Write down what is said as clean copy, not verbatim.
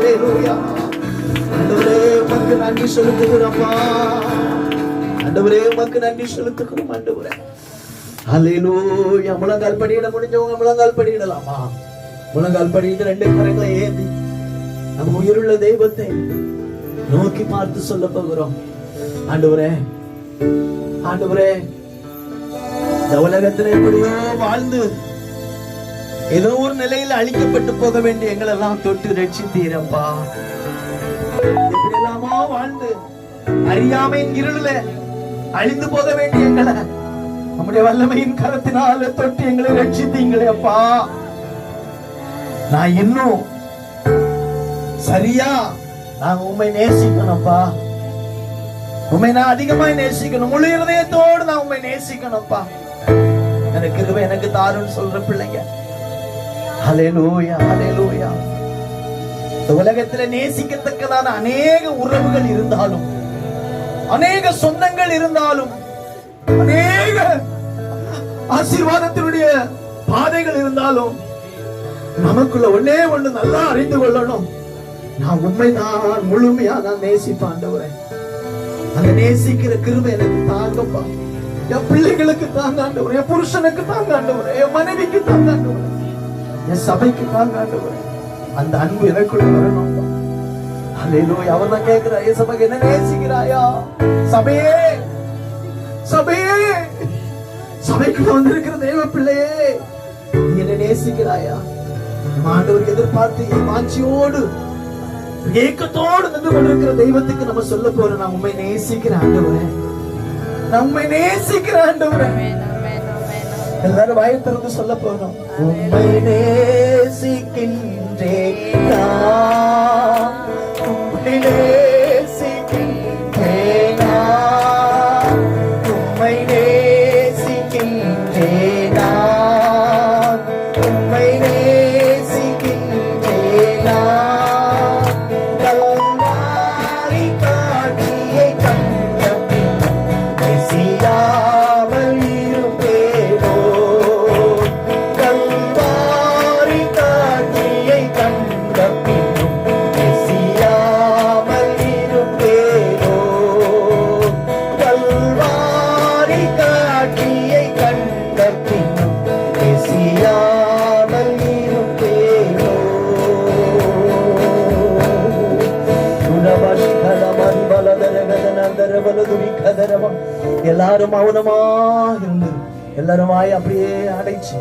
ஹல்லேலூயா. ஆண்டவரே உமக்கு நன்றி செலுத்துகிறோம்ப்பா. ஆண்டவரே உமக்கு நன்றி செலுத்துகிறோம். ஆண்டவரே ஹல்லேலூயா. முழங்கால் படியிட முடிஞ்சவங்க முழங்கால் படியிடலாமா? முழங்கால் படியிட்டு 2 கரங்களை ஏந்தி நம்ம உயிருள்ள தெய்வத்தை நோக்கி பார்த்து சொல்ல போகிறோம். ஆண்டவரே, ஆண்டவரே, இந்த உலகத்துல எப்படியோ வாழ்ந்து ஏதோ ஒரு நிலையில அழிக்கப்பட்டு போக வேண்டிய எங்களை எல்லாம் தொட்டு ரட்சித்தீரப்பா. எப்படி எல்லாமோ வாழ்ந்து அறியாமையின் இருள அழிந்து போக வேண்டிய எங்களை நம்முடைய வல்லமையின் கரத்தினால தொட்டு எங்களை ரட்சித்தீங்களே அப்பா. நான் இன்னும் சரியா நான் உண்மை நேசிக்கணும்ப்பா. உண்மை நான் அதிகமாய் நேசிக்கணும். முழு இருதயத்தோடு நான் உண்மை நேசிக்கணும்ப்பா. எனக்கு கிருபை எனக்கு தாருன்னு சொல்ற பிள்ளைங்க. ஹல்லேலூயா, ஹல்லேலூயா. இந்த உலகத்துல நேசிக்கத்தக்கதான அநேக உறவுகள் இருந்தாலும், அநேக சொந்தங்கள் இருந்தாலும், அநேக ஆசீர்வாதத்தினுடைய பாதைகள் இருந்தாலும், நமக்குள்ள ஒன்னே ஒண்ணு நல்லா அறிந்து கொள்ளணும். நான் உண்மைதான் முழுமையா நான் நேசிப்பேன் ஆண்டவரே. அந்த நேசிக்கிற கிருபை எனக்கு தாங்கப்பா. என் பிள்ளைகளுக்கு தாங்க ஆண்டவரே, என் புருஷனுக்கு தாங்க ஆண்டவரே, என் மனைவிக்கு தாங்க ஆண்டவரே, என் சபைக்கு தாங்க ஆண்டவரே. அந்த அன்பு எனக்குள்ள வரணும். ஹல்லேலூயா. அவர் தான் கேட்கிறார், என் சபைக்கு என்ன நேசிக்கிறாயா? சபையே, சபையே, சபைக்குள்ள வந்திருக்கிற தேவ பிள்ளையே, நீ என்ன நேசிக்கிறாயா? ஆண்டவர் எதிர்பார்த்து மாட்சியோடு ஏக்கத்தோடு நின்று கொண்டிருக்கிற தெய்வத்துக்கு நம்ம சொல்ல போறோம், நான் உண்மை நேசிக்கிறேன் ஆண்டவரே, நான் உண்மை நேசிக்கிறேன் ஆண்டவரே. எல்லாரும் வாயை திறந்து சொல்ல போறோம், உண்மை நேசிக்கின்றேன், உண்மை நேசிக்கின்றேன், உண்மை நேசிக்கின்றேன், உண்மை எல்லாரும் மௌனமா இருந்து எல்லாரும் அப்படியே அடைச்சு